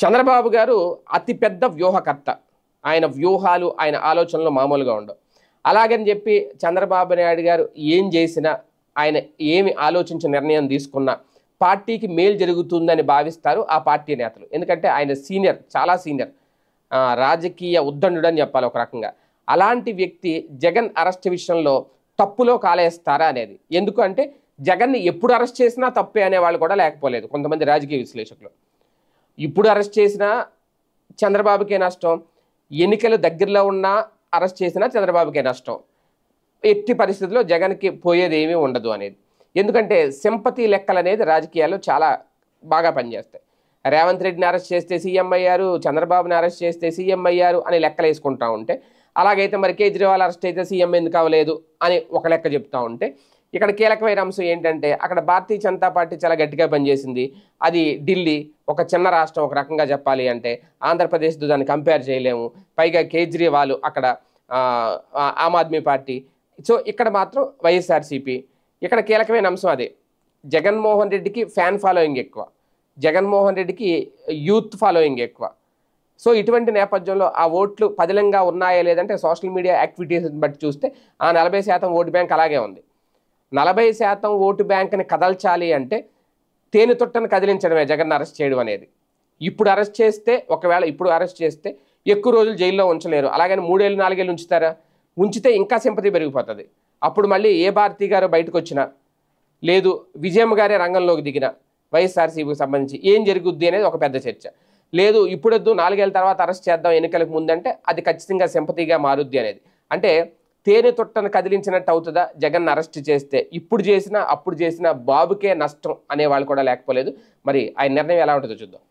చంద్రబాబు గారు అతి పెద్ద వ్యూహకర్త. ఆయన వ్యూహాలు, ఆయన ఆలోచనలు మామూలుగా ఉండవు. అలాగని చెప్పి చంద్రబాబు నాయుడు గారు ఏం చేసినా, ఆయన ఏమి ఆలోచించి నిర్ణయం తీసుకున్నా పార్టీకి మేలు జరుగుతుందని భావిస్తారు ఆ పార్టీ నేతలు. ఎందుకంటే ఆయన సీనియర్, చాలా సీనియర్, రాజకీయ ఉద్దండుడు అని చెప్పాలి ఒక రకంగా. అలాంటి వ్యక్తి జగన్ అరెస్ట్ విషయంలో తప్పులో కాలేస్తారా అనేది. ఎందుకు అంటే జగన్ని ఎప్పుడు అరెస్ట్ చేసినా తప్పే అనేవాళ్ళు కూడా లేకపోలేదు కొంతమంది రాజకీయ విశ్లేషకులు. ఇప్పుడు అరెస్ట్ చేసినా చంద్రబాబుకే నష్టం, ఎన్నికలు దగ్గరలో ఉన్నా అరెస్ట్ చేసినా చంద్రబాబుకే నష్టం, ఎట్టి పరిస్థితుల్లో జగన్కి పోయేది ఏమీ ఉండదు అనేది. ఎందుకంటే సింపతి లెక్కలు అనేది రాజకీయాల్లో చాలా బాగా పనిచేస్తాయి. రేవంత్ రెడ్డిని అరెస్ట్ చేస్తే సీఎం అయ్యారు, చంద్రబాబుని అరెస్ట్ చేస్తే సీఎం అయ్యారు అని లెక్కలు వేసుకుంటూ ఉంటే, అలాగైతే మరి కేజ్రీవాల్ అరెస్ట్ అయితే సీఎం ఎందుకు అవ్వలేదు అని ఒక లెక్క చెప్తూ ఉంటే, ఇక్కడ కీలకమైన అంశం ఏంటంటే అక్కడ భారతీయ జనతా పార్టీ చాలా గట్టిగా పనిచేసింది. అది ఢిల్లీ, ఒక చిన్న రాష్ట్రం ఒక రకంగా చెప్పాలి అంటే. ఆంధ్రప్రదేశ్తో దాన్ని కంపేర్ చేయలేము. పైగా కేజ్రీవాల్ అక్కడ ఆమ్ ఆద్మీ పార్టీ. సో ఇక్కడ మాత్రం వైఎస్ఆర్సీపీ. ఇక్కడ కీలకమైన అంశం అదే. జగన్మోహన్ రెడ్డికి ఫ్యాన్ ఫాలోయింగ్ ఎక్కువ, జగన్మోహన్ రెడ్డికి యూత్ ఫాలోయింగ్ ఎక్కువ. సో ఇటువంటి నేపథ్యంలో ఆ ఓట్లు పదిలంగా ఉన్నాయా లేదంటే సోషల్ మీడియా యాక్టివిటీస్ని బట్టి చూస్తే ఆ 40% ఓటు బ్యాంక్ అలాగే ఉంది. 40% ఓటు బ్యాంక్ని కదల్చాలి అంటే తేనె తొట్టను కదిలించడమే జగన్ అరెస్ట్ చేయడం అనేది. ఇప్పుడు అరెస్ట్ చేస్తే, ఒకవేళ ఇప్పుడు అరెస్ట్ చేస్తే ఎక్కువ రోజులు జైల్లో ఉంచలేరు. అలాగని 3 ఏళ్ళు 4 ఏళ్ళు ఉంచుతారా? ఉంచితే ఇంకా సింపతి పెరిగిపోతుంది. అప్పుడు మళ్ళీ ఏ భారతి గారు బయటకు వచ్చినా, లేదు విజయమ్మ గారే రంగంలోకి దిగిన వైఎస్ఆర్సీపీకి సంబంధించి ఏం జరుగుద్ది అనేది ఒక పెద్ద చర్చ. లేదు ఇప్పుడొద్దు 4 ఏళ్ళ తర్వాత అరెస్ట్ చేద్దాం ఎన్నికలకు ముందంటే అది ఖచ్చితంగా సింపతిగా మారుద్ది అనేది. అంటే తేనె తొట్టను కదిలించినట్టు అవుతుందా జగన్ అరెస్ట్ చేస్తే? ఇప్పుడు చేసినా అప్పుడు చేసినా బాబుకే నష్టం అనేవాళ్ళు కూడా లేకపోలేదు. మరి ఆయన నిర్ణయం ఎలా ఉంటుందో చూద్దాం.